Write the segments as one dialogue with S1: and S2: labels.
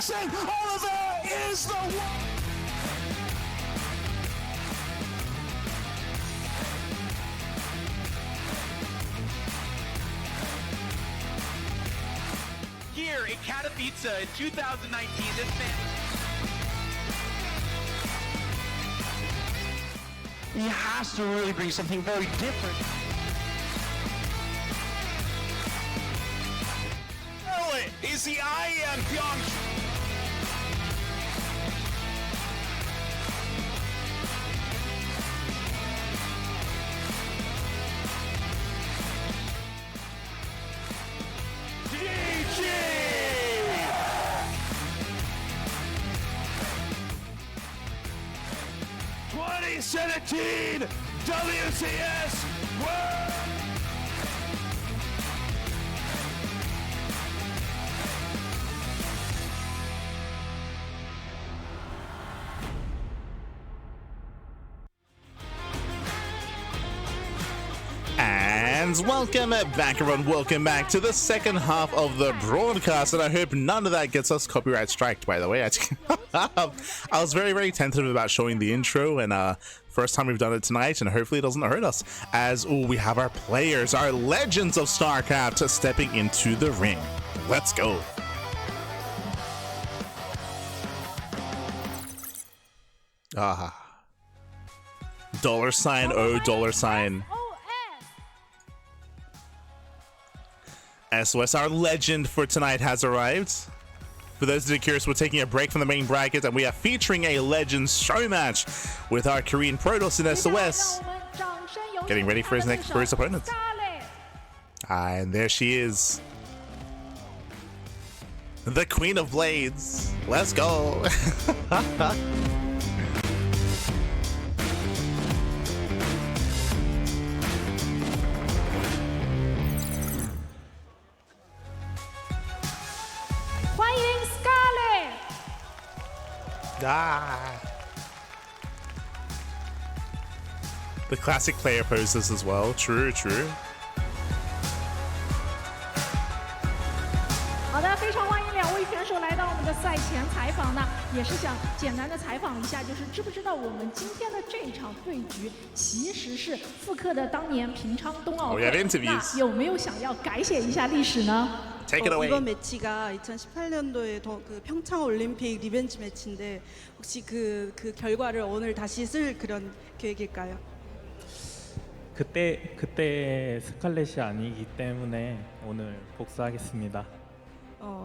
S1: guessing Oliver is the one.
S2: Here in Katowice in 2019, this man.
S1: He has to really bring something very different.
S2: Scarlett is the IM Pyeongchang. GG! 2017 WCS World!
S3: And welcome back, everyone. Welcome back to the second half of the broadcast, and I hope none of that gets us copyright striked, by the way. I was very tentative about showing the intro, and first time we've done it tonight, and hopefully it doesn't hurt us, as we have our players, our legends of StarCraft, stepping into the ring. Let's go. $O$. SOS, our legend for tonight, has arrived. For those that are curious, we're taking a break from the main bracket, and we are featuring a Legends show match with our Korean Protoss in SOS, getting ready for his opponent. And there she is, the Queen of Blades. Let's go. The classic player poses as well. True.
S4: 好的，非常欢迎两位选手来到我们的赛前采访呢，也是想简单的采访一下，就是知不知道我们今天的这一场对局其实是复刻的当年平昌冬奥会，那有没有想要改写一下历史呢？
S3: Take it away.
S5: 이번 매치가 2018년도에 그 평창 올림픽 리벤지 매치인데 혹시 그 결과를 오늘 다시 쓸 그런 계획일까요?
S6: 그때 스칼렛이 아니기 때문에 오늘 복수하겠습니다.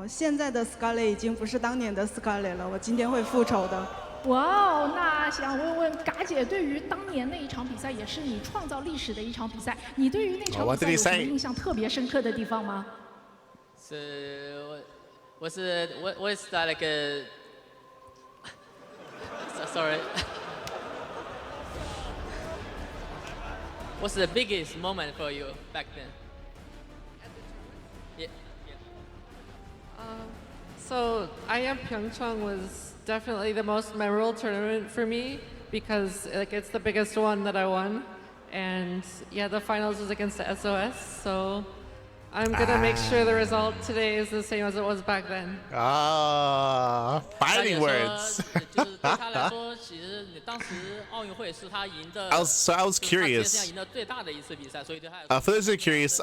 S5: 现在的 Scarlett 已经不是当年的 Scarlett 了，我今天会复仇的。
S4: 哇哦，那想问问嘎姐，对于当年那一场比赛，也是你创造历史的一场比赛，你对于那场比赛有什么印象特别深刻的地方吗？
S7: What's like a sorry. What's the biggest moment for you back then? Yeah.
S8: So IM Pyeongchang was definitely the most memorable tournament for me because it's the biggest one that I won, and yeah, the finals was against the SOS, so. I'm gonna make sure the result today is the same as it was back then.
S3: Fighting words. I was curious. For those who are curious,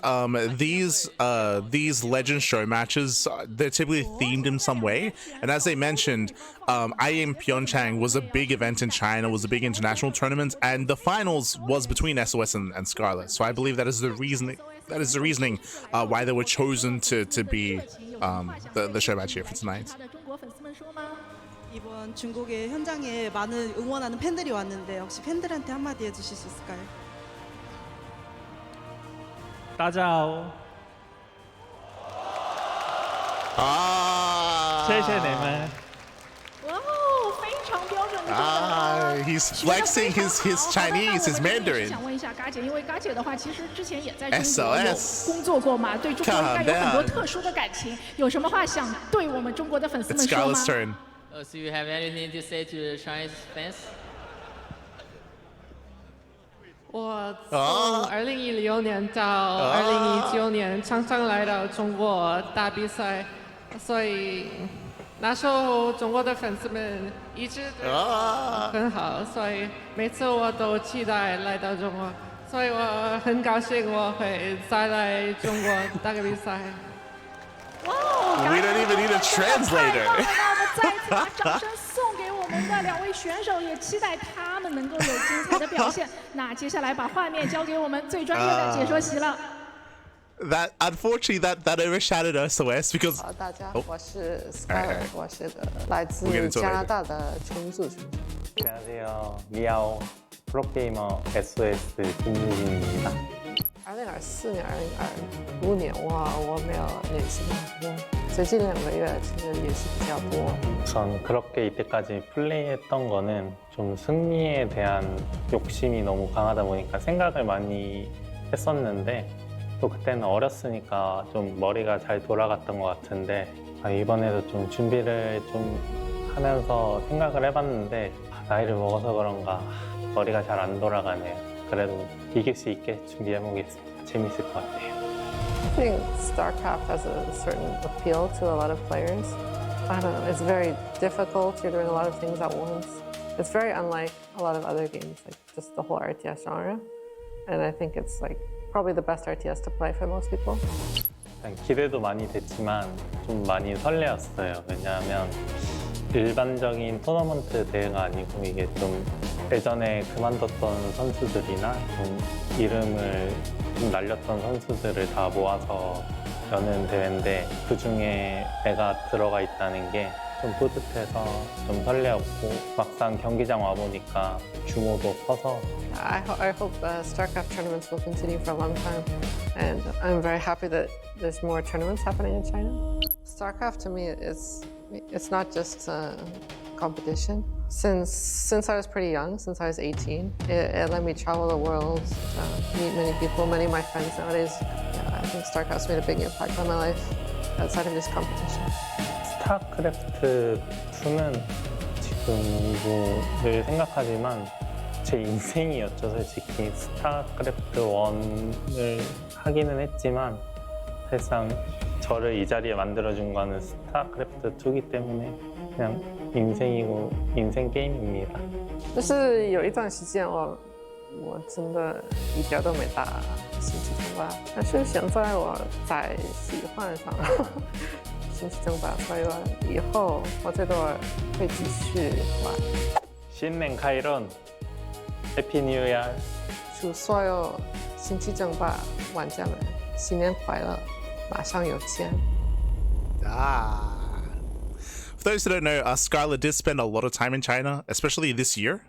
S3: these Legend show matches, they're typically themed in some way. And as they mentioned, IM Pyeongchang was a big event in China, was a big international tournament, and the finals was between SOS and Scarlett. So I believe that is the reasoning. That is the reasoning why they were chosen to be the show match here for tonight.
S5: 이번 중국의 현장에 많은 응원하는 팬들이 왔는데 혹시 팬들한테 한마디 해주실 수 있을까요?
S6: 大家好，谢谢你们。
S3: He's flexing his Chinese, his Mandarin.
S4: 想问一下嘎姐，因为嘎姐的话，其实之前也在中国有工作过嘛，对中国应该有很多特殊的感情，有什么话想对我们中国的粉丝们说吗
S3: Scarlett's turn.
S7: So you have anything to say to the Chinese fans?
S8: 我从2016年到2019年常常来到中国打比赛，所以那时候中国的粉丝们一直对我很好，所以每次我都期待来到中国，所以我很高兴我会再来中国打个比赛。
S4: 哇哦
S3: We don't even need a translator
S4: 那我们再次把掌声送给我们的两位选手，也期待他们能够有精彩的表现。那接下来把画面交给我们最专业的解说席了。
S3: That unfortunately that overshadowed SOS because
S9: 好，大家，我是 Scarlett，我是个来自加拿大的重组选手。
S6: 안녕하세요. 미아오 프로게이머 SOS 김유진입니다.
S9: 2024年、2025年，我没有练习过，最近2个月其实练习比较多。
S6: 전 그렇게 이때까지 플레이했던 거는 좀 승리에 대한 욕심이 너무 강하다 보니까 생각을 많이 했었는데 또 그때는 어렸으니까 좀 머리가 잘 돌아갔던 것 같은데 이번에도 좀 준비를 좀 하면서 생각을 해봤는데 나이를 먹어서 그런가 머리가 잘 안 돌아가네요. 그래도 이길 수 있게 준비해보겠습니다. 재밌을 것 같아요.
S9: I think StarCraft has a certain appeal to a lot of players. I don't know, it's very difficult. You're doing a lot of things at once. It's very unlike a lot of other games, like just the whole RTS genre. And I think it's like probably the best RTS to play for most people.
S6: 기대도 많이 됐지만 좀 많이 설레었어요. 왜냐하면 일반적인 토너먼트 대회가 아니고 이게 좀 예전에 그만뒀던 선수들이나 좀 이름을 좀 날렸던 선수들을 다 모아서 여는 대회인데 그 중에 내가 들어가 있다는 게 좀 뿌듯해서 좀 설레었고 막상 경기장 와보니까 규모도 커서
S9: I hope StarCraft tournaments will continue for a long time. And I'm very happy that there's more tournaments happening in China. StarCraft to me it's not just a competition. Since I was pretty young, since I was 18, it let me travel the world, meet many people, many of my friends nowadays. Yeah, I think StarCraft's made a big impact on my life outside of this competition.
S6: 스타크래프트 2는 지금도 늘 생각하지만 제 인생이었죠. 솔직히 스타크래프트 1을 하기는 했지만 사실상 저를 이 자리에 만들어준 거는 스타크래프트 2이기 때문에 그냥 인생이고 인생 게임입니다.
S9: 就是有一段时间我真的一点都没打星际争霸，但是现在我在喜欢上星际争霸，所以我以后我最多会继续玩。
S6: 신년 카이론 해피 뉴 이어
S9: 祝所有星际争霸玩家们新年快乐，马上有钱。
S3: For those who don't know, Scarlett did spend a lot of time in China, especially this year.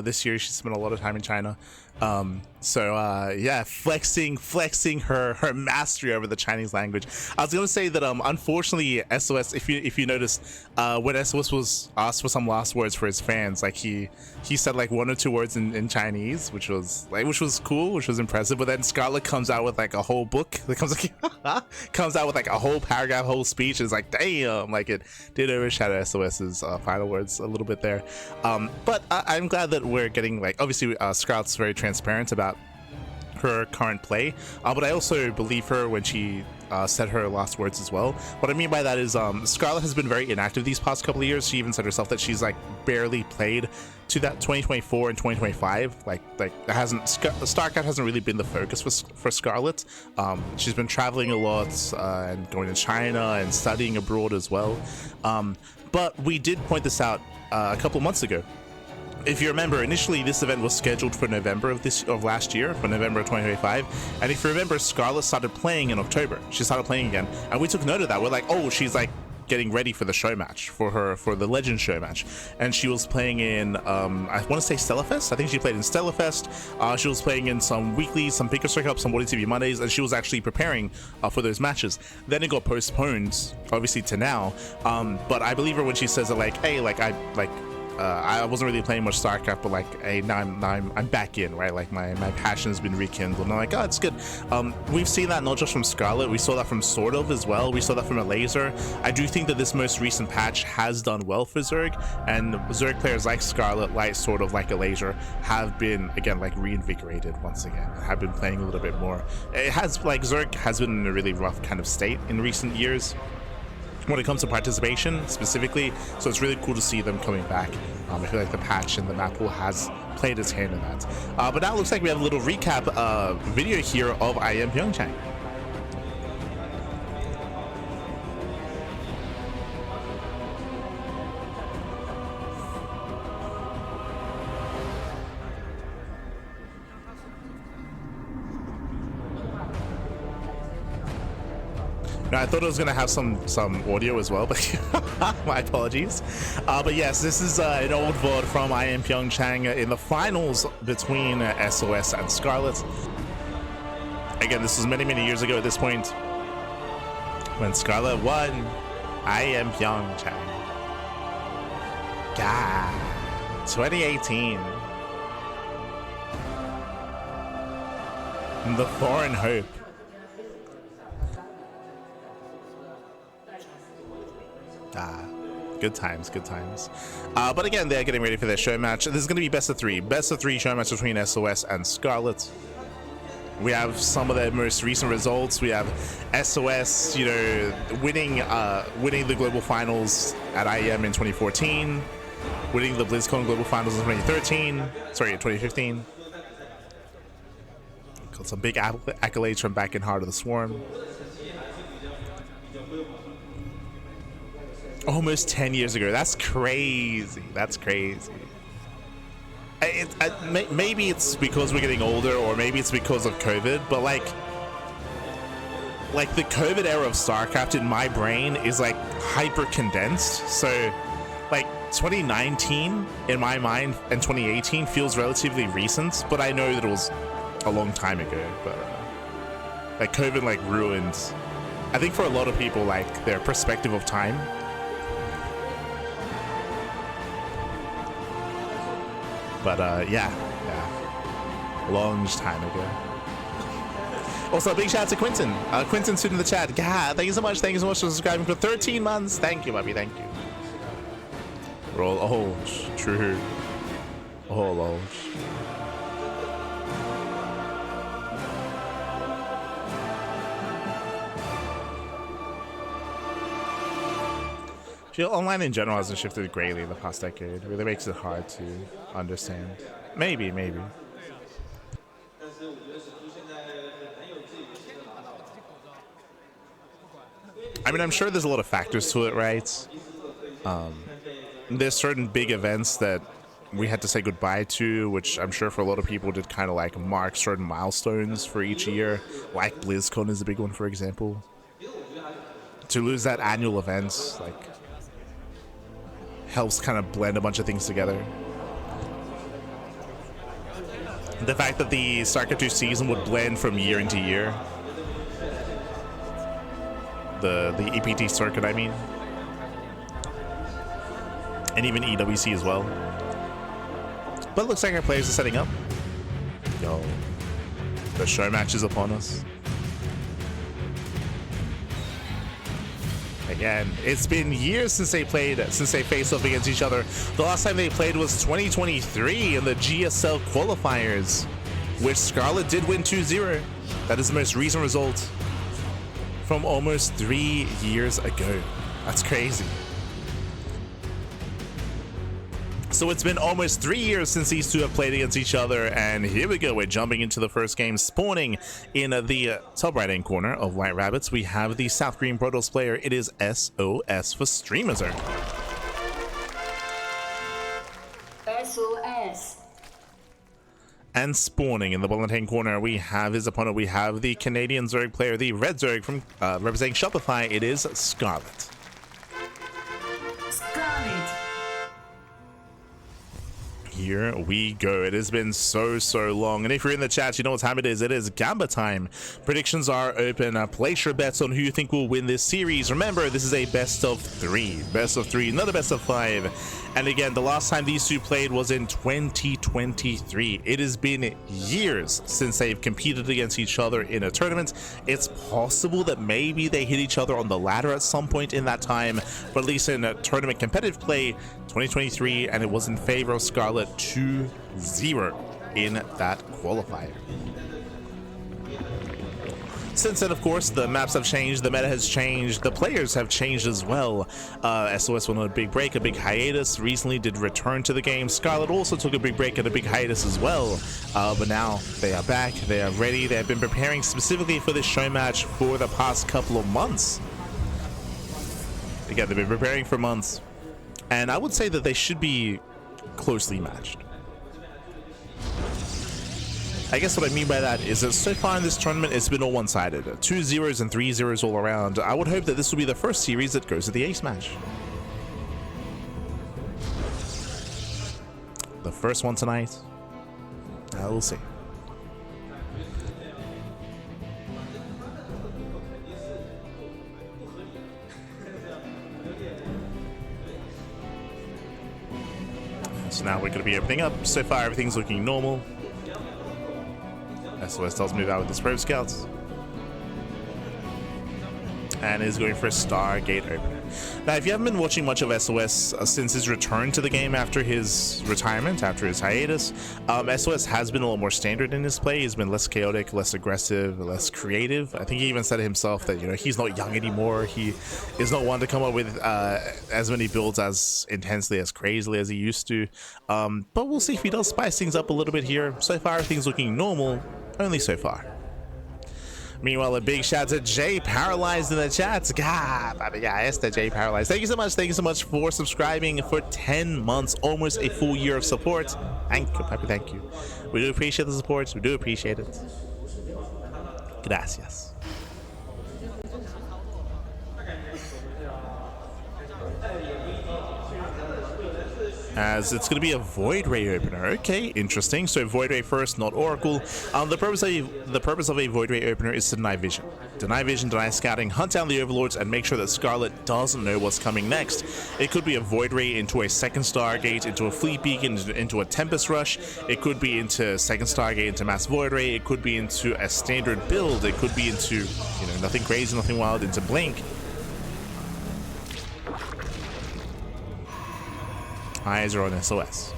S3: This year she spent a lot of time in China. Yeah, flexing her mastery over the Chinese language. I was gonna say that unfortunately SOS, if you notice, when SOS was asked for some last words for his fans, like he said like 1 or 2 words in Chinese, which was cool, which was impressive. But then Scarlett comes out with like a whole book that comes out with like a whole paragraph, whole speech. It's like damn, like it did overshadow SOS's final words a little bit there. But I'm glad that we're getting like obviously Scarlett's very transparent about her current play, but I also believe her when she said her last words as well. What I mean by that is Scarlett has been very inactive these past couple of years. She even said herself that she's like barely played to that 2024 and 2025. Like StarCraft hasn't really been the focus for Scarlett. She's been traveling a lot and going to China and studying abroad as well. But we did point this out a couple months ago. If you remember, initially this event was scheduled for November of last year, for November of 2025. And if you remember, Scarlett started playing in October. She started playing again, and we took note of that. We're like, oh, she's like getting ready for the show match, for the Legends show match. And she was playing in, I want to say Stellarfest. I think she played in Stellarfest. She was playing in some weeklies, some Pick a Strike Up, some What TV Mondays, and she was actually preparing for those matches. Then it got postponed, obviously, to now. But I believe her when she says that, like, hey, like I wasn't really playing much StarCraft, but like, hey, now I'm back in, right? Like my passion has been rekindled, and I'm like, oh, it's good. We've seen that not just from Scarlett, we saw that from Sort of as well. We saw that from a Laser. I do think that this most recent patch has done well for Zerg, and Zerg players like Scarlett, like Sort of, like a Laser, have been again like reinvigorated once again. Have been playing a little bit more. It has like Zerg has been in a really rough kind of state in recent years. when it comes to participation specifically. So it's really cool to see them coming back. I feel like the patch and the map pool has played its hand in that. But now it looks like we have a little recap video here of IM Pyeongchang. Now, I thought it was going to have some audio as well, but my apologies. But yes, this is an old VOD from IM Pyeongchang in the finals between SOS and Scarlett. Again, this was many, many years ago at this point when Scarlett won IM Pyeongchang. God, 2018. The Foreign Hope. Good times, good times. But again, they're getting ready for their show match. This is going to be best of three show match between SOS and Scarlett. We have some of their most recent results. We have SOS, you know, winning the global finals at IEM in 2014, winning the BlizzCon global finals in 2015. Got some big accolades from back in Heart of the Swarm. Almost 10 years ago. That's crazy. That's crazy. Maybe it's because we're getting older, or maybe it's because of COVID, but like the COVID era of StarCraft in my brain is like hyper condensed. So like 2019 in my mind and 2018 feels relatively recent, but I know that it was a long time ago. But like COVID like ruined, I think, for a lot of people, like their perspective of time. But yeah, long time ago. Also, big shout out to Quinton. Quinton's in the chat. God, thank you so much. Thank you so much for subscribing for 13 months. Thank you, Bobby. Thank you. Roll. Oh, true. Oh, lol. I feel online in general hasn't shifted greatly in the past decade. It really makes it hard to understand. Maybe. I mean, I'm sure there's a lot of factors to it, right? There's certain big events that we had to say goodbye to, which I'm sure for a lot of people did kind of like mark certain milestones for each year. Like BlizzCon is a big one, for example. To lose that annual event, like, helps kind of blend a bunch of things together. The fact that the StarCraft 2 season would blend from year into year. The EPT circuit, I mean. And even EWC as well. But it looks like our players are setting up. Yo, the show match is upon us. Again, it's been years since they faced off against each other. The last time they played was 2023 in the GSL qualifiers, which Scarlett did win 2-0. That is the most recent result from almost 3 years ago. That's crazy. So it's been almost 3 years since these two have played against each other, and here we go. We're jumping into the first game, spawning in the top right-hand corner of White Rabbits. We have the South Green Protoss player. It is SOS for Streamazerg.
S10: SOS.
S3: And spawning in the bottom-hand corner, we have his opponent. We have the Canadian Zerg player, the Red Zerg from representing Shopify. It is Scarlett. Here we go. It has been so long, and if you're in the chat, you know what time it is. It is Gamba time. Predictions are open. Place your bets on who you think will win this series. Remember, this is a best of three, not a best of 5. And again, the last time these two played was in 2023. It has been years since they've competed against each other in a tournament. It's possible that maybe they hit each other on the ladder at some point in that time, but at least in a tournament competitive play, 2023, and it was in favor of Scarlett 2-0 in that qualifier. Since then, of course, the maps have changed, the meta has changed, the players have changed as well. SOS went on a big break, a big hiatus, recently did return to the game. Scarlett also took a big break and a big hiatus as well. But now they are back, they are ready, they have been preparing specifically for this show match for the past couple of months. Again, they've been preparing for months, and I would say that they should be closely matched. I guess what I mean by that is that so far in this tournament, it's been all one-sided. 2-0s and 3-0s all around. I would hope that this will be the first series that goes to the ace match. The first one tonight. We'll see. So now we're going to be opening up. So far, everything's looking normal. SOS does move out with his probe scouts and is going for a Stargate opener. Now, if you haven't been watching much of SOS since his return to the game after his retirement, after his hiatus, SOS has been a lot more standard in his play. He's been less chaotic, less aggressive, less creative. I think he even said himself that, you know, he's not young anymore. He is not one to come up with as many builds as intensely, as crazily as he used to. But we'll see if he does spice things up a little bit here. So far, everything's looking normal. Only so far. Meanwhile, a big shout to Jay Paralyzed in the chat. God, yeah, it's the Jay Paralyzed. Thank you so much. Thank you so much for subscribing for 10 months, almost a full year of support. Thank you, Papi. Thank you. We do appreciate the support. We do appreciate it. Gracias. As it's going to be a Void Ray opener. Okay, interesting. So Void Ray first, not Oracle. The purpose of a Void Ray opener is to deny vision. Deny vision, deny scouting, hunt down the Overlords, and make sure that Scarlett doesn't know what's coming next. It could be a Void Ray into a second Stargate, into a Fleet Beacon, into a Tempest Rush. It could be into second Stargate, into Mass Void Ray. It could be into a standard build. It could be into, you know, nothing crazy, nothing wild, into Blink. Eyes are on SOS.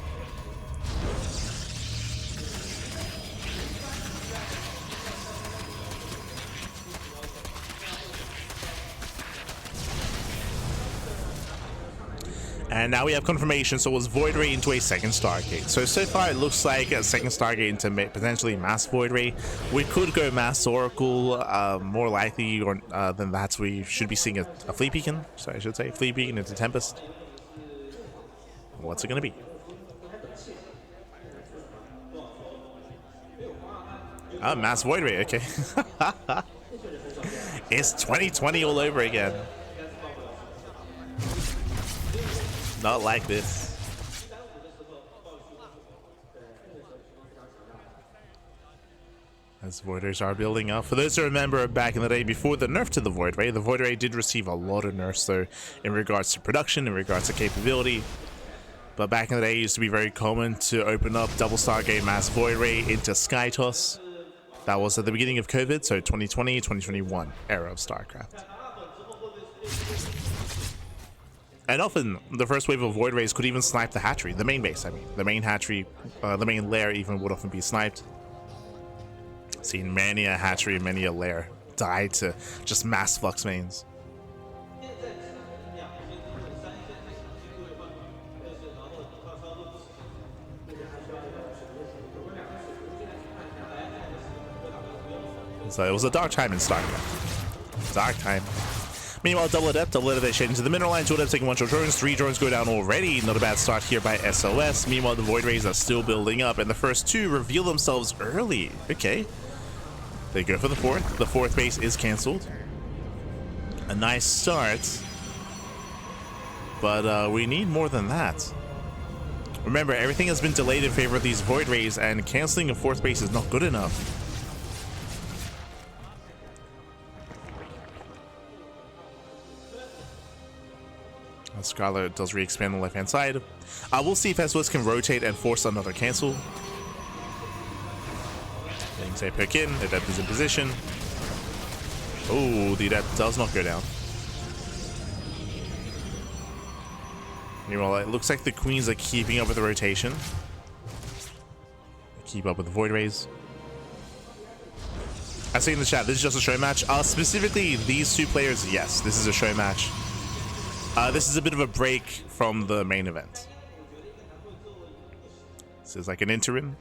S3: And now we have confirmation, so it was Void Ray into a second Stargate. So far it looks like a second Stargate into potentially Mass Void Ray. We could go Mass Oracle, more likely or, than that we should be seeing a Fleet Beacon. So I should say Fleet Beacon into Tempest. What's it gonna be? Mass Void Ray, okay. It's 2020 all over again. Not like this. As Void Rays are building up. For those who remember back in the day before the nerf to the Void Ray did receive a lot of nerfs though, in regards to production, in regards to capability. But back in the day, it used to be very common to open up double Stargate Mass Void Ray into Sky Toss. That was at the beginning of COVID, so 2020, 2021 era of StarCraft. And often, the first wave of Void Rays could even snipe the hatchery, the main base, I mean. The main hatchery, the main lair even would often be sniped. Seen many a hatchery, many a lair die to just mass flux mains. So it was a dark time in StarCraft. Dark time. Meanwhile, Double Adept they shade into the mineral line. 2 Adepts taking 1 shot drones. 3 drones go down already. Not a bad start here by SOS. Meanwhile, the Void Rays are still building up, and the first 2 reveal themselves early. Okay. They go for the 4th. The 4th base is cancelled. A nice start. But we need more than that. Remember, everything has been delayed in favor of these Void Rays, and cancelling a 4th base is not good enough. Scarlett does re-expand on the left-hand side. We'll see if SOS can rotate and force another cancel. Getting say pick in, Adept is in position. Oh, the Adept does not go down. Meanwhile, it looks like the Queens are keeping up with the rotation. Keep up with the Void Rays. I see in the chat, this is just a show match. Specifically, these two players, yes, this is a show match. This is a bit of a break from the main event. This is like an interim.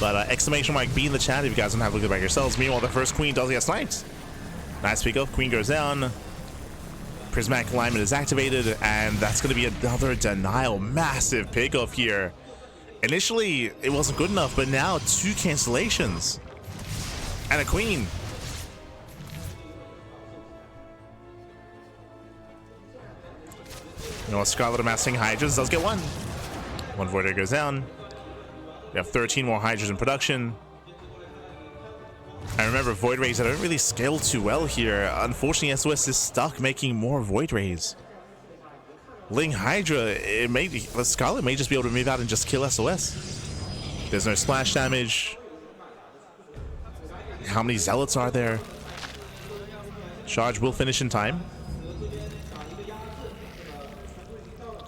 S3: But exclamation mark B in the chat if you guys don't have a look at it by yourselves. Meanwhile, the first queen does get sniped. Nice pick up. Queen goes down. Prismatic alignment is activated, and that's going to be another denial. Massive pickup here. Initially, it wasn't good enough, but now 2 cancellations. And a queen. You know, Scarlett amassing Hydras does get 1. 1 Voider goes down. We have 13 more Hydras in production. I remember Void Rays that don't really scale too well here. Unfortunately, SOS is stuck making more Void Rays. Ling Hydra, Scarlett may just be able to move out and just kill SOS. There's no splash damage. How many Zealots are there? Charge will finish in time.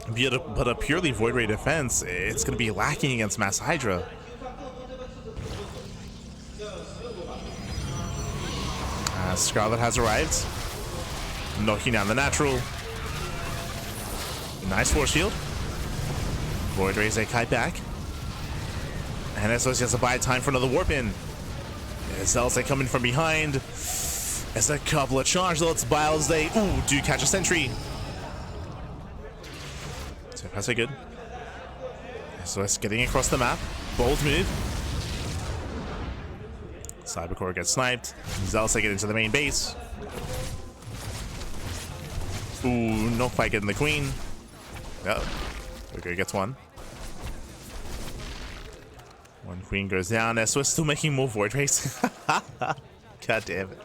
S3: But a purely Void Ray defense, it's going to be lacking against Mass Hydra. Scarlett has arrived, knocking down the natural. Nice force field. Void Rays a kite back. And SOS has to buy time for another warp in. Zealots they come in from behind. There's a couple of charge Zealots. Biles they do catch a sentry. So that's a good. SOS getting across the map. Bold move. Cybercore gets sniped. Zealots they get into the main base. Ooh, no quite getting the queen. Oh, okay, gets 1. 1 queen goes down. SOS still making more Void Rays. God damn it.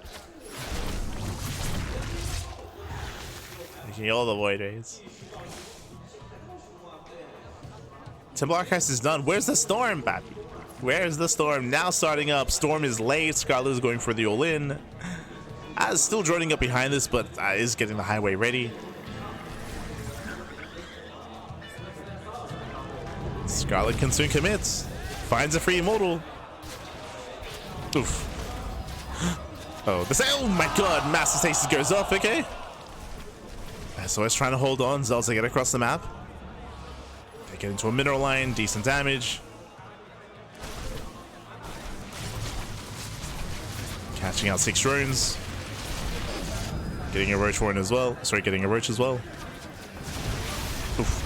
S3: Making all the Void Rays. Temple Archives is done. Where's the Storm, Pappy? Where's the Storm? Now starting up. Storm is late. Scarlett is going for the all-in. Still droning up behind this, but is getting the highway ready. Scarlett can soon commit. Finds a free immortal. Oof. Oh my god. Master Stasis goes off. Okay. SOS trying to hold on. Zealots get across the map. They get into a mineral line. Decent damage. Catching out 6 drones. Getting a roach horn as well. Sorry, getting a roach as well. Oof.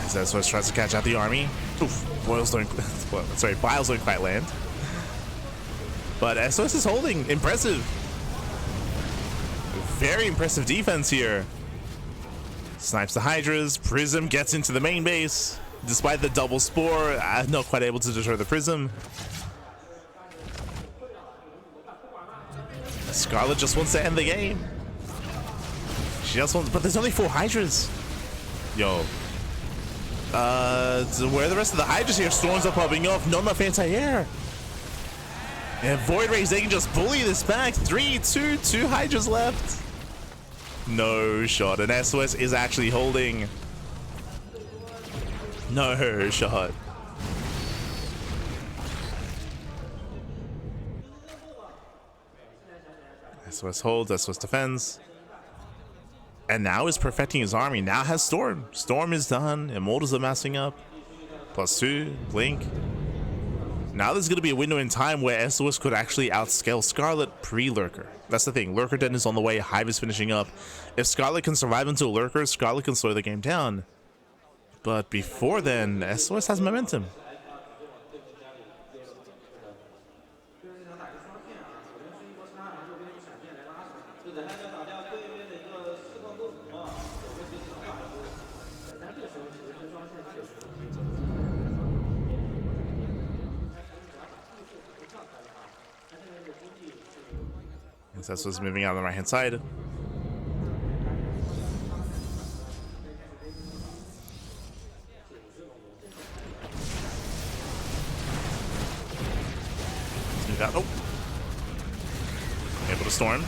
S3: SOS tries to catch out the army. Oof. Biles don't quite land. But SOS is holding. Impressive. Very impressive defense here. Snipes the Hydras. Prism gets into the main base. Despite the double spore, not quite able to deter the Prism. Scarlett just wants to end the game. She just wants, but there's only 4 Hydras. Yo. Where are the rest of the Hydras here? Storms are popping off. Not enough anti-air. And Void Rays, they can just bully this back. 3, 2, 2 Hydras left. No shot. And SOS is actually holding. No shot. SOS holds, SOS defends. And now is perfecting his army. Now has Storm. Storm is done. Immortals are massing up. +2, Blink. Now there's going to be a window in time where SOS could actually outscale Scarlett pre-Lurker. That's the thing. Lurker Den is on the way. Hive is finishing up. If Scarlett can survive until Lurker, Scarlett can slow the game down. But before then, SOS has momentum. SOS moving out on the right hand side. Move out. Oh, able to storm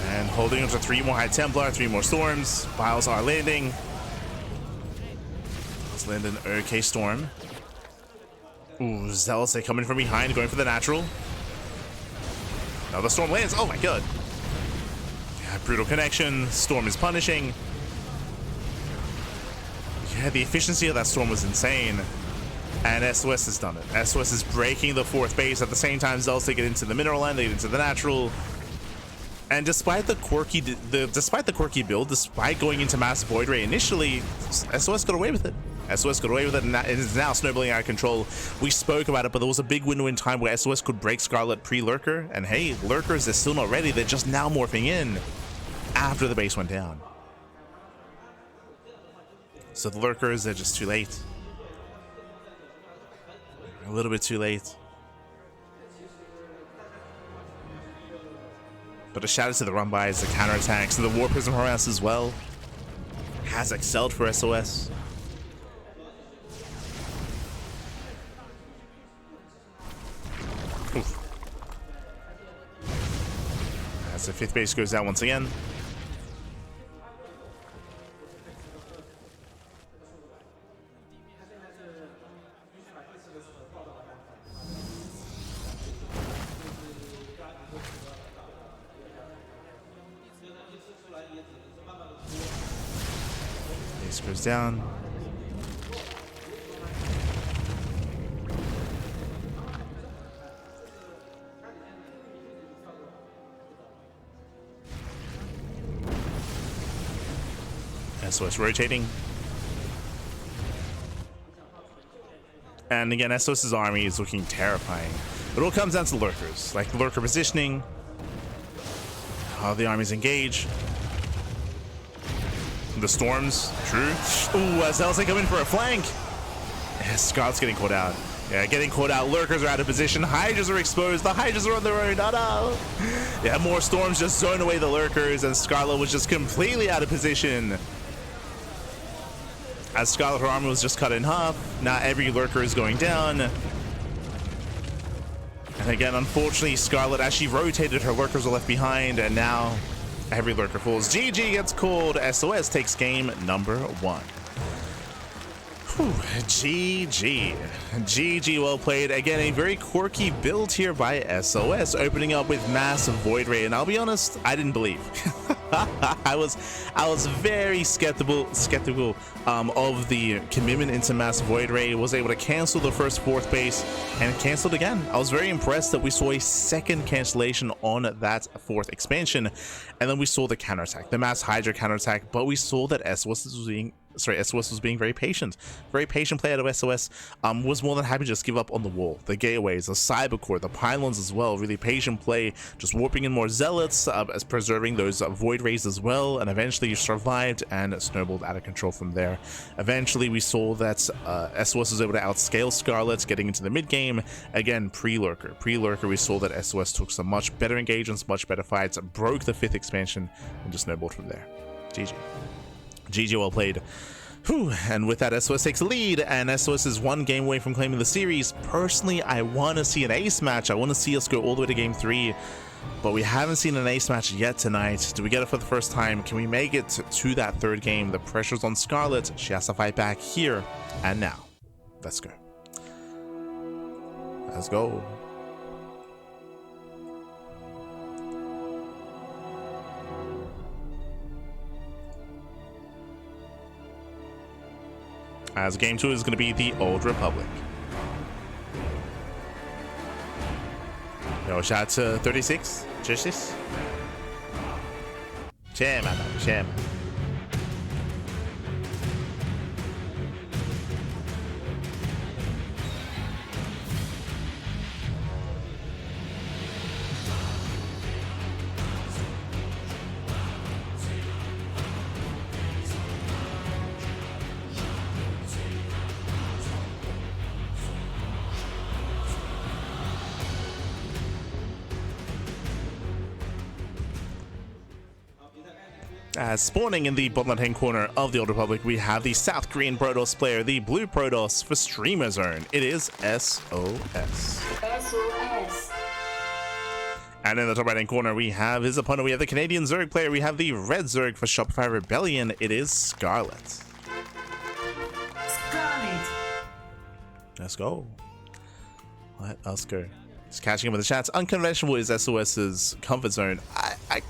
S3: and holding up to 3 more High Templar, 3 more storms. Biles are landing. land an OK Storm. Ooh, Zealous, they coming from behind, going for the natural. Now the Storm lands. Oh my god. Yeah, brutal connection. Storm is punishing. Yeah, the efficiency of that Storm was insane. And SOS has done it. SOS is breaking the 4th base. At the same time, Zealous, they get into the mineral land, they get into the natural. And despite the quirky build, despite going into Massive Void Ray initially, SOS got away with it. SOS got away with it, and it is now snowballing out of control. We spoke about it, but there was a big window in time where SOS could break Scarlett pre-Lurker. And hey, Lurkers, they're still not ready. They're just now morphing in after the base went down. So the Lurkers, they're just too late. A little bit too late. But a shout out to the run-bys, the counterattacks, and the War Prism harass as well. Has excelled for SOS. Oof. As the 5th base goes down once again. Base goes down. SOS rotating. And again, SOS's army is looking terrifying. It all comes down to Lurkers, like Lurker positioning, how the armies engage. The Storms, true. Ooh, Zealous coming for a flank. Yeah, Scott's getting caught out. Yeah, getting caught out. Lurkers are out of position. Hydras are exposed. The Hydras are on their own. Oh no. Yeah, more Storms just zone away the Lurkers, and Scarlett was just completely out of position. As Scarlett, her armor was just cut in half. Now every Lurker is going down. And again, unfortunately, Scarlett, as she rotated, her Lurkers were left behind, and now every Lurker falls. GG gets called. SOS takes game number 1. Whew, GG. GG, well played. Again, a very quirky build here by SOS, opening up with Massive Void Ray. And I'll be honest, I didn't believe. I was very skeptical of the commitment into Massive Void Ray. Was able to cancel the first 4th base and canceled again. I was very impressed that we saw a second cancellation on that 4th expansion, and then we saw the counterattack, the Mass Hydra counterattack. But we saw that SOS was being very patient. Very patient play out of SOS. Was more than happy to just give up on the wall, the gateways, the cybercore, the pylons as well. Really patient play, just warping in more zealots, as preserving those void rays as well, and eventually you survived and snowballed out of control from there. Eventually we saw that SOS was able to outscale Scarlett, getting into the mid game. Again, pre-Lurker, we saw that SOS took some much better engagements, much better fights, broke the 5th expansion, and just snowballed from there. GG. GG, well played. Whew. And with that, SOS takes the lead, and SOS is 1 game away from claiming the series. Personally, I want to see an ace match. I want to see us go all the way to game 3, but we haven't seen an ace match yet tonight. Do we get it for the first time? Can we make it to that 3rd game? The pressure's on Scarlett. She has to fight back here and now. Let's go. Let's go. As game 2 is going to be the Old Republic. Yo, shout out to 36. Justice. Chairman. Spawning in the bottom left-hand corner of the Old Republic, we have the South Korean Protoss player, the blue Protoss for Streamer Zone. It is SOS. And in the top right-hand corner, we have his opponent. We have the Canadian Zerg player. We have the red Zerg for Shopify Rebellion. It is Scarlett. Let's go. Let us go. Just catching up with the chats. Unconventional is SOS's comfort zone. I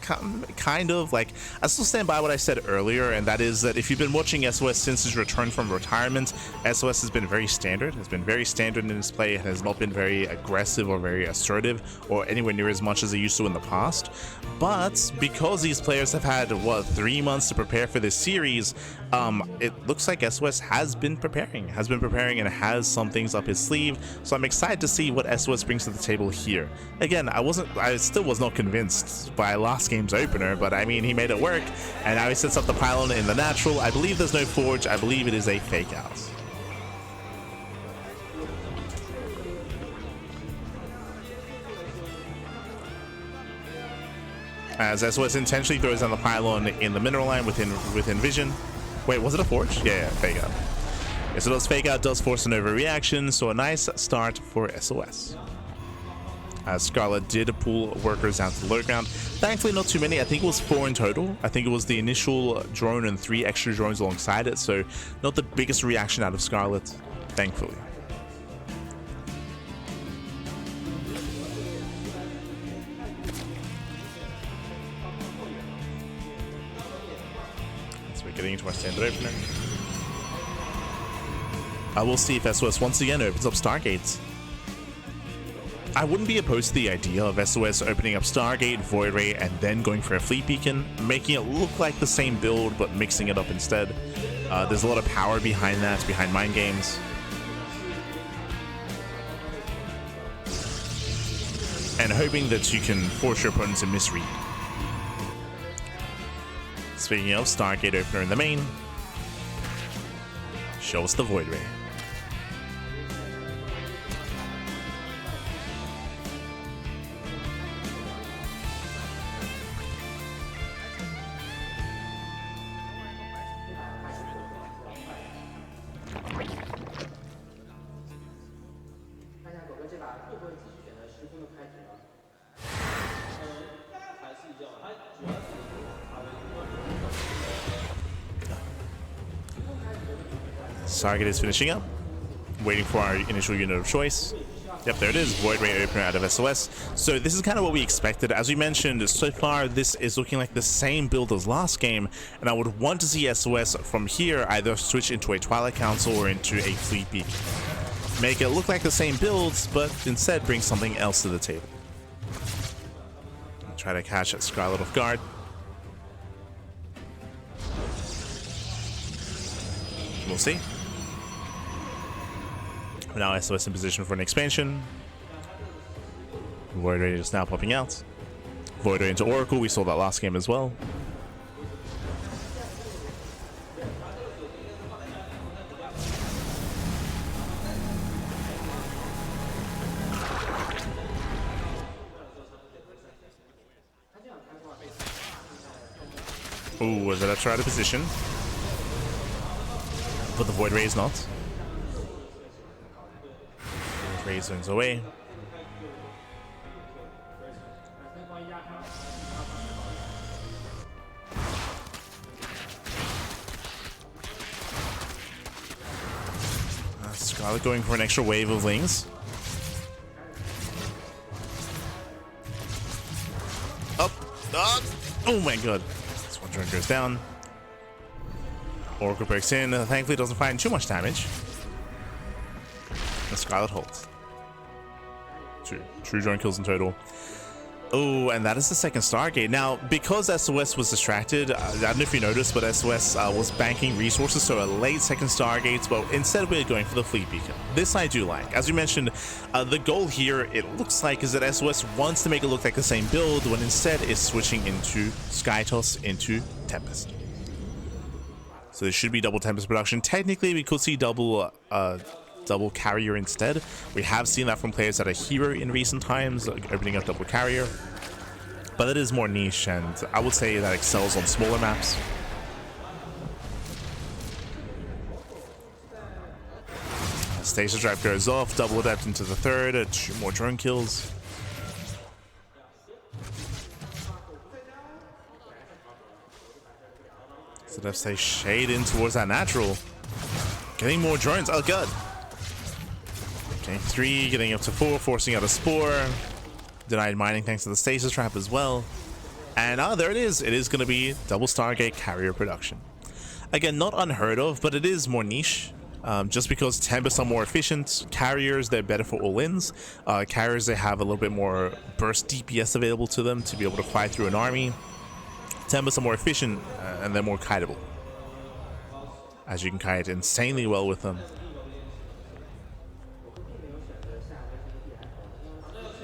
S3: kind of like, I still stand by what I said earlier, and that is that if you've been watching SOS since his return from retirement, SOS has been very standard. Has been very standard in his play. Has not been very aggressive or very assertive or anywhere near as much as they used to in the past. But because these players have had, what, 3 months to prepare for this series, it looks like SOS has been preparing and has some things up his sleeve. So I'm excited to see what SOS brings to the table here. Again, I still was not convinced by last game's opener, but I mean, he made it work, and now he sets up the pylon in the natural. I believe there's no forge. I believe it is a fake out. As SOS intentionally throws down the pylon in the mineral line within vision. Wait, was it a forge? Yeah, fake out. Yes, it does fake out, does force an overreaction, so a nice start for SOS. As Scarlett did pull workers down to the low ground. Thankfully, not too many. I think it was 4 in total. I think it was the initial drone and 3 extra drones alongside it, so not the biggest reaction out of Scarlett, thankfully. So we're getting into our standard opener. I will see if SOS once again opens up Stargates. I wouldn't be opposed to the idea of SOS opening up Stargate, Void Ray, and then going for a Fleet Beacon, making it look like the same build, but mixing it up instead. There's a lot of power behind that, behind Mind Games. And hoping that you can force your opponent to misread. Speaking of, Stargate opener in the main. Show us the Void Ray. Target is finishing up, waiting for our initial unit of choice. Yep, there it is, Void Ray opener out of SOS. So this is kind of what we expected. As we mentioned, so far this is looking like the same build as last game, and I would want to see SOS from here either switch into a Twilight Council or into a Fleet Beacon. Make it look like the same builds, but instead bring something else to the table. Try to catch Scarlett off guard. We'll see. Now SOS in position for an expansion. Void Ray just now popping out. Void Ray into Oracle, we saw that last game as well. Ooh, was that a try to position? But the Void Ray is not. Ray zones away. Scarlett going for an extra wave of Lings. Up. Oh my god. This one drone goes down. Oracle breaks in. Thankfully doesn't find too much damage. The Scarlett holds. 2 true drone kills in total. Oh, and that is the second Stargate. Now, because SOS was distracted, I don't know if you noticed, but SOS was banking resources, so a late second Stargate, but instead we're going for the Fleet Beacon. This I do like. As we mentioned, the goal here, it looks like, is that SOS wants to make it look like the same build, when instead is switching into Skytoss into Tempest. So there should be double Tempest production. Technically, we could see double carrier instead. We have seen that from players that are hero in recent times, like opening up double carrier, but it is more niche, and I would say that excels on smaller maps. Stasis Drive goes off, double adept into the third, 2 more drone kills. So let's say shade in towards that natural. Getting more drones, oh god. Getting 3, getting up to 4, forcing out a Spore. Denied mining thanks to the Stasis Trap as well. And there it is. It is going to be double Stargate carrier production. Again, not unheard of, but it is more niche. Just because Tempest are more efficient, carriers, they're better for all-ins. Carriers, they have a little bit more burst DPS available to them to be able to fly through an army. Tempest are more efficient, and they're more kiteable, as you can kite insanely well with them.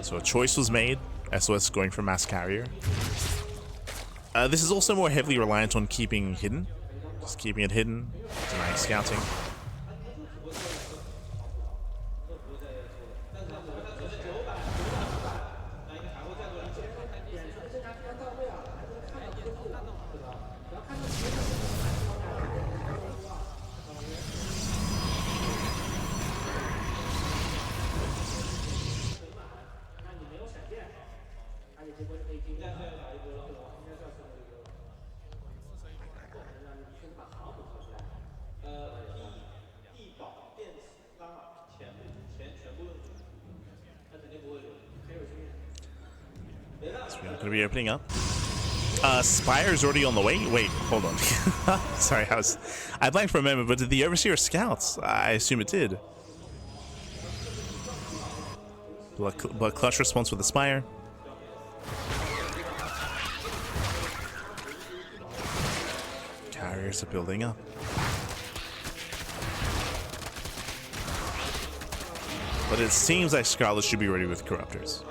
S3: So a choice was made. SOS going for mass carrier. This is also more heavily reliant on keeping hidden. Just keeping it hidden, denying scouting. So we're going to be opening up. Spire's already on the way. Wait, hold on. Sorry, I blanked for a moment, but did the Overseer Scouts? I assume it did. But clutch response with the Spire. Carriers are building up. But it seems like Scarlett should be ready with Corruptors.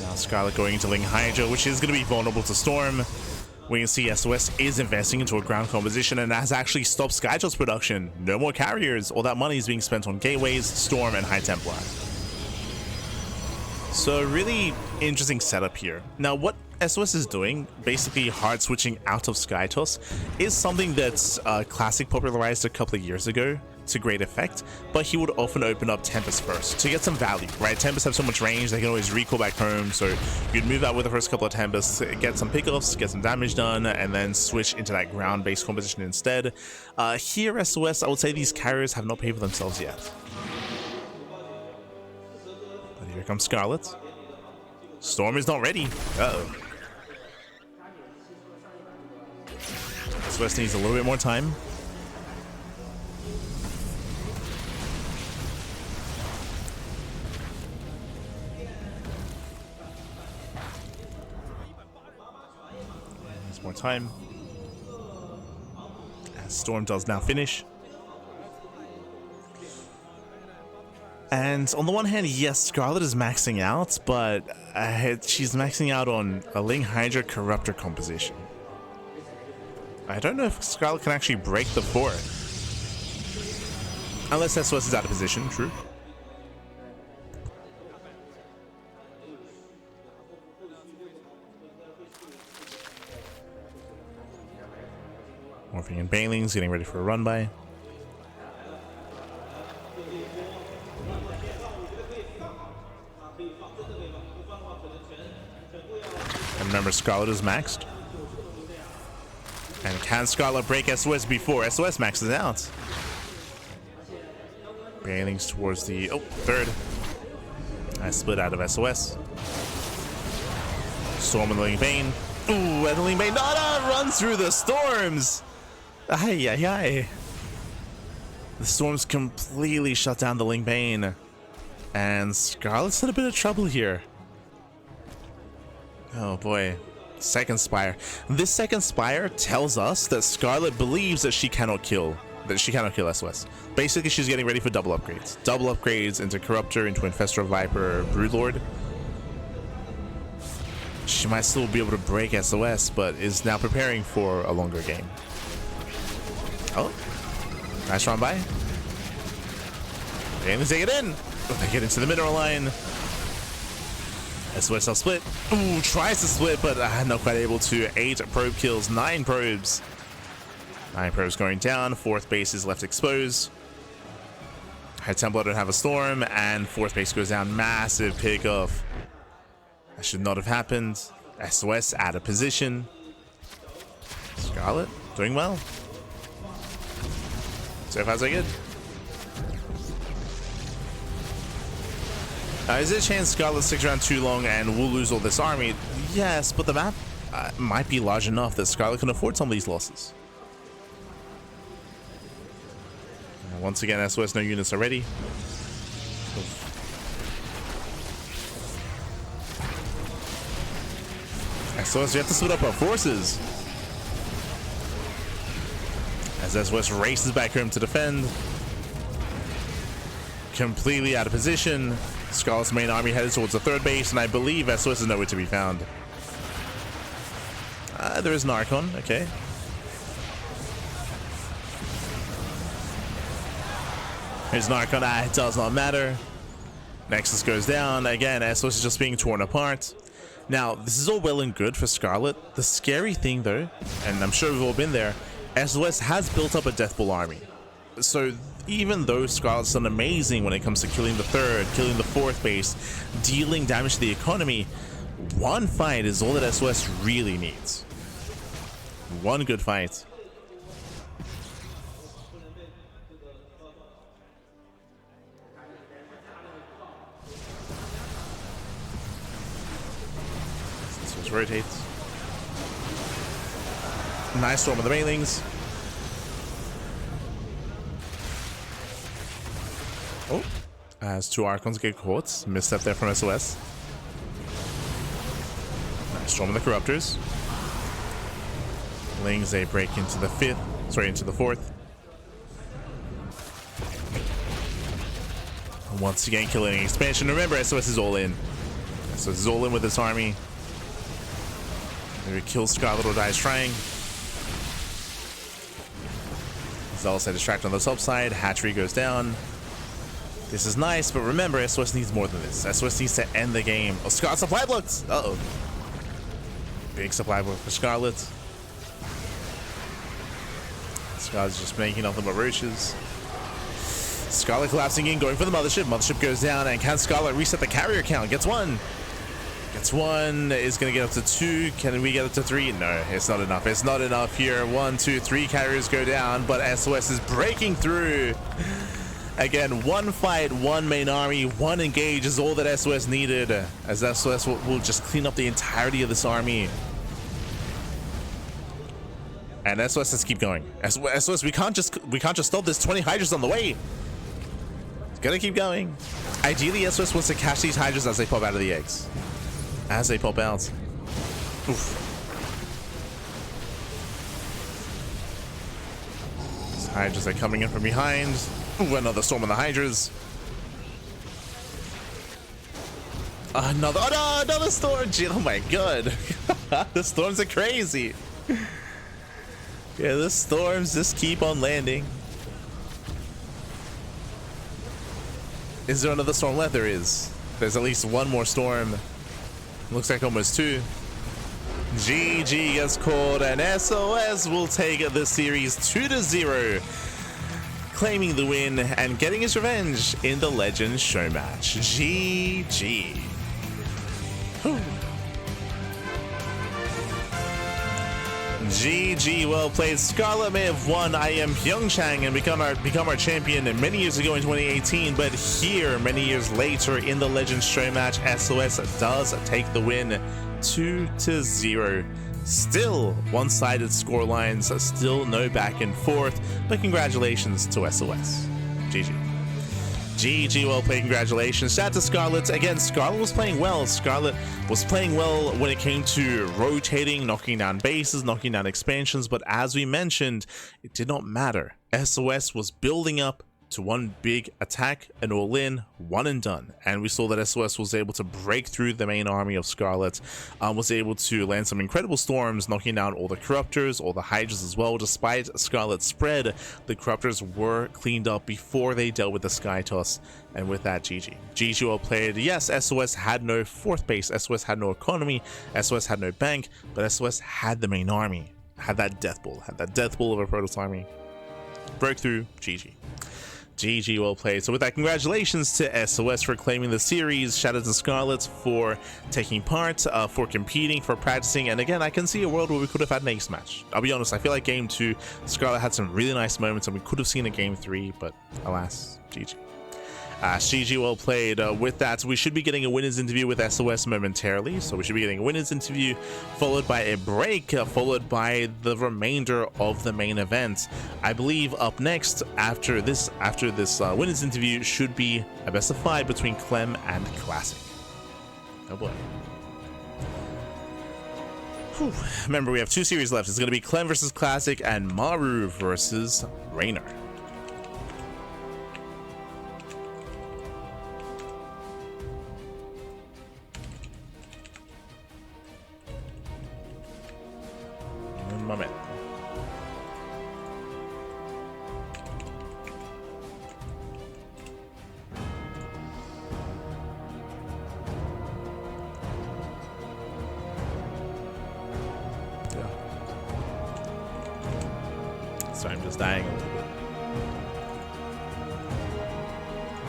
S3: Now Scarlett going into Ling Hydra, which is going to be vulnerable to Storm. We can see SOS is investing into a ground composition and has actually stopped Skyjot's production. No more carriers. All that money is being spent on Gateways, Storm, and High Templar. So really interesting setup here. Now what SOS is doing, basically hard switching out of Skytos, is something that's Classic popularized a couple of years ago to great effect, but he would often open up Tempest first to get some value, right? Tempest have so much range, they can always recall back home, so you'd move out with the first couple of Tempests, get some pickoffs, get some damage done, and then switch into that ground-based composition instead. Here, SOS, I would say these carriers have not paid for themselves yet. But here comes Scarlett. Storm is not ready. Uh-oh. SOS needs a little bit more time. Needs more time. As Storm does now finish. And on the one hand, yes, Scarlett is maxing out, but she's maxing out on a Ling Hydra Corruptor composition. I don't know if Scarlett can actually break the 4. Unless SOS is out of position, true. Morphing and Banelings, getting ready for a run by. And remember, Scarlett is maxed. And can Scarlett break SOS before SOS maxes out? Banelings towards the third. I split out of SOS. Storm and the Ling Bane. Ooh, and the Ling Bane runs through the storms. Ay, ay, ay. The storms completely shut down the Ling Bane. And Scarlett's in a bit of trouble here. Oh boy. Second Spire. This second Spire tells us that Scarlett believes that she cannot kill SOS. Basically, she's getting ready for double upgrades. Double upgrades into Corruptor, into Infestor, Viper, Broodlord. She might still be able to break SOS, but is now preparing for a longer game. Oh, nice run by. And they get in. They get into the mineral line. SOS split. Ooh, tries to split, but not quite able to. 8 probe kills, 9 probes. 9 probes going down. 4th base is left exposed. High Templar don't have a storm, and 4th base goes down. Massive pickoff. That should not have happened. SOS out of position. Scarlett doing well. So far so good. Is there a chance Scarlett sticks around too long and we'll lose all this army? Yes, but the map might be large enough that Scarlett can afford some of these losses. Once again, SOS no units are ready. SOS, we have to split up our forces. As SOS races back home to defend. Completely out of position. Scarlett's main army headed towards the third base, and I believe SOS is nowhere to be found. There is an Archon, okay. Here's an Archon, it does not matter. Nexus goes down. Again, SOS is just being torn apart. Now, this is all well and good for Scarlett. The scary thing, though, and I'm sure we've all been there, SOS has built up a Deathball army. So even though Scarlett's done amazing when it comes to killing the third, killing the fourth base, dealing damage to the economy, one fight is all that SOS really needs. One good fight. SOS rotates. Nice storm of the Mailings. Oh, as two Archons get caught. Misstep there from SOS. Nice storm of the Corruptors. Lings, they break into the fifth, sorry, into the fourth. And once again, killing expansion. Remember, SOS is all in. SOS is all in with this army. Maybe kill Scarlett or dies trying. Zealous had distract on the top side. Hatchery goes down. This is nice, but remember, SOS needs more than this. SOS needs to end the game. Oh, Scarlett supply blocks! Uh-oh. Big supply block for Scarlett. Scarlett's just making nothing but roaches. Scarlett collapsing in, going for the mothership. Mothership goes down, and can Scarlett reset the carrier count? Gets one. Gets one. Is going to get up to two. Can we get up to three? No, it's not enough. It's not enough here. 1, 2, 3 carriers go down, but SOS is breaking through. Again, one fight, one main army, one engage is all that SOS needed, as SOS will just clean up the entirety of this army. And SOS has to keep going. SOS, we can't just stop. There's 20 Hydras on the way. It's gonna keep going. Ideally, SOS wants to catch these Hydras as they pop out of the eggs. As they pop out. Oof. These Hydras are coming in from behind. Ooh, another storm on the Hydras. Another, oh no, another storm. Gee, oh my god. The storms are crazy. Yeah, the storms just keep on landing. Is there another storm left? There is. There's at least one more storm. Looks like almost two. GG gets called, and SOS will take the series 2-0. Claiming the win and getting his revenge in the Legends show match. GG. Whew. GG, well played. Scarlett may have won IM Pyeongchang and become our champion many years ago in 2018, but here, many years later in the Legends show match, SOS does take the win 2-0. Still one-sided score lines, still no back and forth, but congratulations to SOS. GG. GG, well played, congratulations. Shout out to Scarlett. Again, Scarlett was playing well. Scarlett was playing well when it came to rotating, knocking down bases, knocking down expansions, but as we mentioned, it did not matter. SOS was building up to one big attack, an all-in, one and done. And we saw that SOS was able to break through the main army of Scarlett, was able to land some incredible storms, knocking down all the Corruptors, all the Hydras as well. Despite Scarlett's spread, the Corruptors were cleaned up before they dealt with the Sky Toss, and with that, GG. GG, well played. Yes, SOS had no fourth base, SOS had no economy, SOS had no bank, but SOS had the main army, had that death ball of a Protoss army. Broke through, GG. GG, well played. So with that, congratulations to SOS for claiming the series. Shout out to Scarlett for taking part, for competing, for practicing. And again, I can see a world where we could have had an ace match. I'll be honest, I feel like game 2, Scarlett had some really nice moments and we could have seen a game 3, but alas, GG. GG, well played. With that, we should be getting a winner's interview with SOS momentarily. So we should be getting a winner's interview, followed by a break, followed by the remainder of the main event. I believe up next, after this winner's interview, should be a best of 5 between Clem and Classic. Oh boy. Whew. Remember, we have 2 series left. It's going to be Clem versus Classic and Maru versus Raynor. Moment. Yeah. Sorry, I'm just dying a little bit.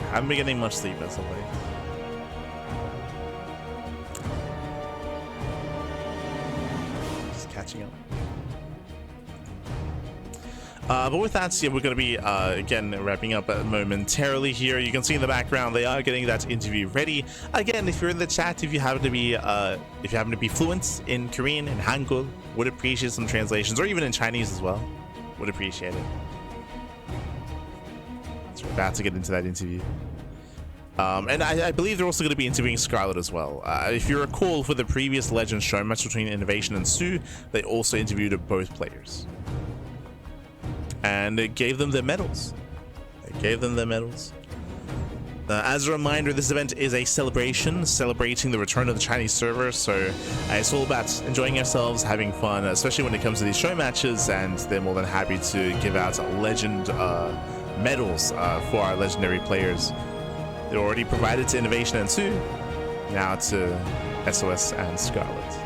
S3: I haven't been getting much sleep as of late. Just catching up. But with that, yeah, we're going to be, again, wrapping up momentarily here. You can see in the background, they are getting that interview ready. Again, if you're in the chat, if you happen to be fluent in Korean and Hangul, would appreciate some translations, or even in Chinese as well. Would appreciate it. So we're about to get into that interview. And I believe they're also going to be interviewing Scarlett as well. If you recall, for the previous Legends show match between Innovation and Su, they also interviewed both players. And it gave them their medals. As a reminder, this event is a celebration, celebrating the return of the Chinese server, so it's all about enjoying ourselves, having fun, especially when it comes to these show matches, and they're more than happy to give out legend medals for our legendary players. They're already provided to Innovation and Su, now to SOS and Scarlett.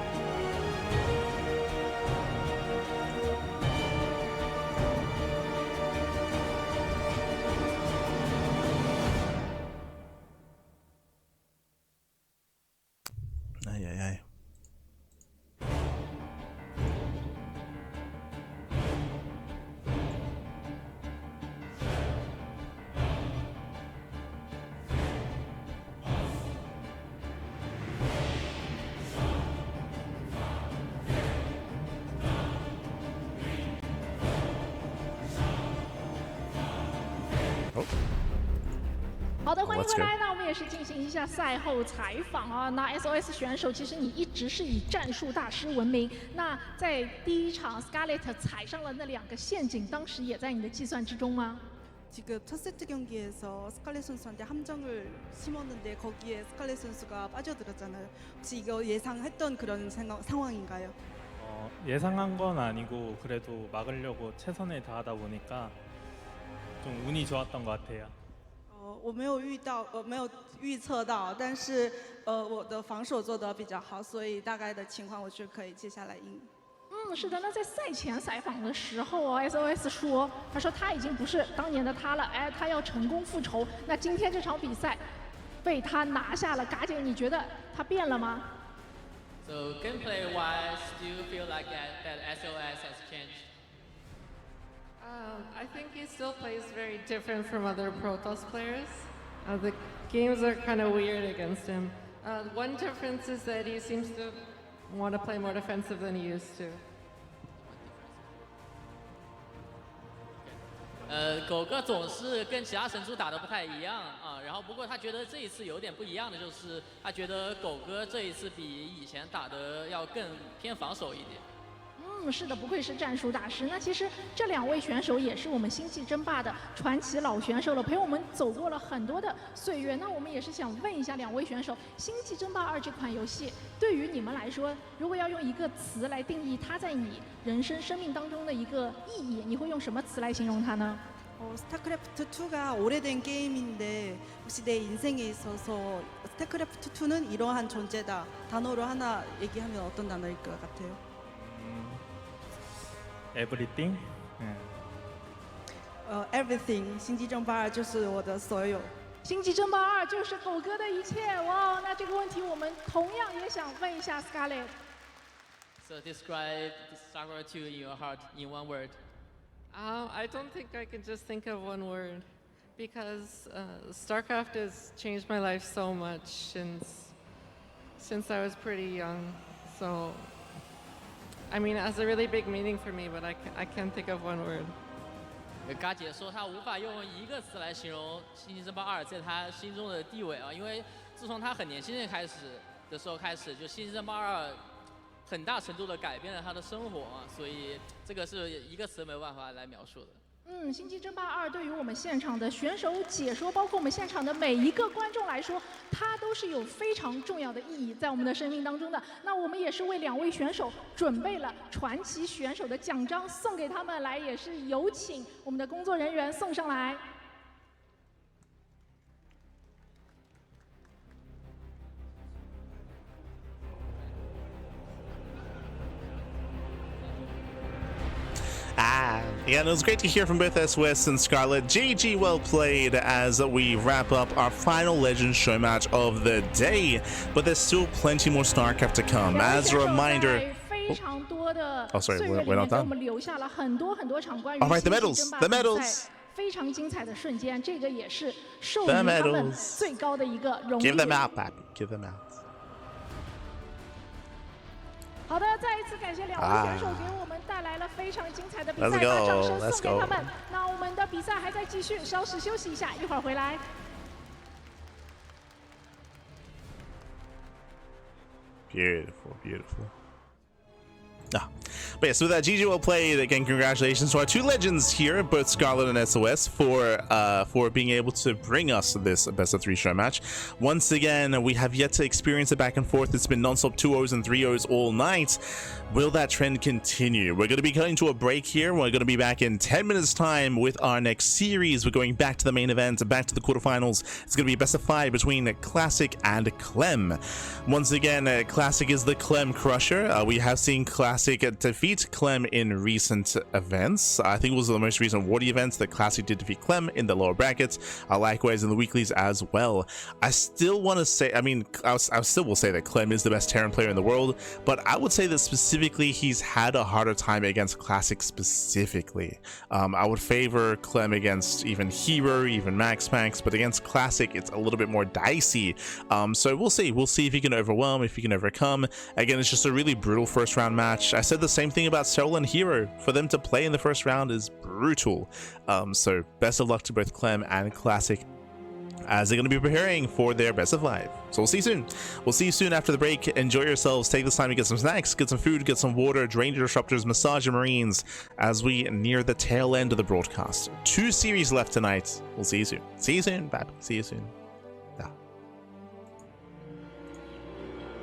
S4: 好的，欢迎回来。那我们也是进行一下赛后采访啊。那 SOS 选手，其实你一直是以战术大师闻名。那在第一场 Scarlett 踩上了那2个陷阱，当时也在你的计算之中吗？
S5: 지금 첫 세트 경기에서 스칼렛 선수한테 함정을 심었는데 거기에 스칼렛 선수가 빠져들었잖아요. 혹시 이거 예상했던 그런 상황인가요?
S6: 예상한 건 아니고 그래도 막으려고 최선을 다하다 보니까 좀 운이 좋았던 것 같아요.
S5: 我没有预测到，但是我的防守做得比较好，所以大概的情况我是可以接下来应。
S4: 是的。那在赛前采访的时候，SOS 说，他说他已经不是当年的他了，哎，他要成功复仇。那今天这场比赛被他拿下了，嘎姐，你觉得他变了吗
S7: So gameplay-wise, do you feel like that SOS has changed?
S8: I think he still plays very different from other Protoss players. The games are kind of weird against him. One difference is that he seems to want to play more defensive than he used to.
S7: 狗哥总是跟其他神族打得不太一样啊，然后不过他觉得这一次有点不一样的就是，他觉得狗哥这一次比以前打得要更偏防守一点。
S4: 是的，不愧是战术大师。那其实这2位选手也是我们星际争霸的传奇老选手了，陪我们走过了很多的岁月。那我们也是想问一下2位选手，《星际争霸2》这款游戏对于你们来说，如果要用一个词来定义它在你人生生命当中的一个意义，你会用什么词来形容它呢？
S5: 스타크래프트 2가 오래된 게임인데 혹시 내 인생에 있어서 스타크래프트 2는 이러한 존재다. 단어로 하나 얘기하면 어떤 단어일 것 같아요?
S6: Everything.
S5: everything， 星际争霸2就是我的所有。
S4: 星际争霸2就是狗哥的一切。哇，那这个问题我们同样也想问一下 Scarlett。So
S7: describe StarCraft 2 in your heart in one word.
S8: I don't think I can just think of one word, because StarCraft has changed my life so much since I was pretty young. So, I mean, it has a really big meaning for me, but I can't think of one word.
S7: 嘎姐说她无法用一个词来形容《星际争霸2》在她心中的地位啊，因为自从她很年轻开始，就《星际争霸2》很大程度的改变了她的生活啊，所以这个是一个词没有办法来描述的。
S4: 星际争霸2对于我们现场的选手解说，包括我们现场的每一个观众来说，它都是有非常重要的意义在我们的生命当中的。那我们也是为2位选手准备了传奇选手的奖章送给他们，来也是有请我们的工作人员送上来。
S3: Yeah, and it was great to hear from both SOS and Scarlett. GG, well played as we wrap up our final Legends show match of the day. But there's still plenty more StarCraft to come. As a reminder... Oh, sorry, we're not done. Alright, the medals! The medals!
S4: 非常精彩的瞬间，这个也是授予他们最高的一个荣誉。
S3: Give them out, Pappy. Give them out.
S4: 好的，再一次感谢2位选手给我们带来了非常精彩的比赛，把
S3: Let's go,
S4: 掌声
S3: let's
S4: 送给他们。
S3: go.
S4: 那我们的比赛还在继续，稍事休息一下，一会儿回来。
S3: Beautiful, beautiful. But yes, with that, GG well played. Again, congratulations to our 2 legends here, both Scarlett and SOS, for being able to bring us this best of 3 show match. Once again, we have yet to experience it back and forth. It's been non-stop 2-0s and 3-0s all night. Will that trend continue? We're going to be cutting to a break here. We're going to be back in 10 minutes time with our next series. We're going back to the main event, back to the quarterfinals. It's going to be a best of 5 between Classic and Clem. Once again, Classic is the Clem crusher. We have seen Classic defeat Clem in recent events. I think it was the most recent Wardy events that Classic did defeat Clem in the lower brackets. Likewise in the weeklies as well. I still want to say, I mean, I still will say that Clem is the best Terran player in the world, but I would say that specifically he's had a harder time against Classic specifically. I would favor Clem against even Hero, even Max, but against Classic it's a little bit more dicey. So we'll see if he can overwhelm, if he can overcome. Again, it's just a really brutal first round match. I said the same thing about Sol and Hero. For them to play in the first round is brutal. So best of luck to both Clem and Classic as they're going to be preparing for their best of 5. So we'll see you soon. We'll see you soon after the break. Enjoy yourselves. Take this time to get some snacks, get some food, get some water, drain your disruptors, massage your marines as we near the tail end of the broadcast. 2 series left tonight. We'll see you soon. See you soon, Bab. See you soon.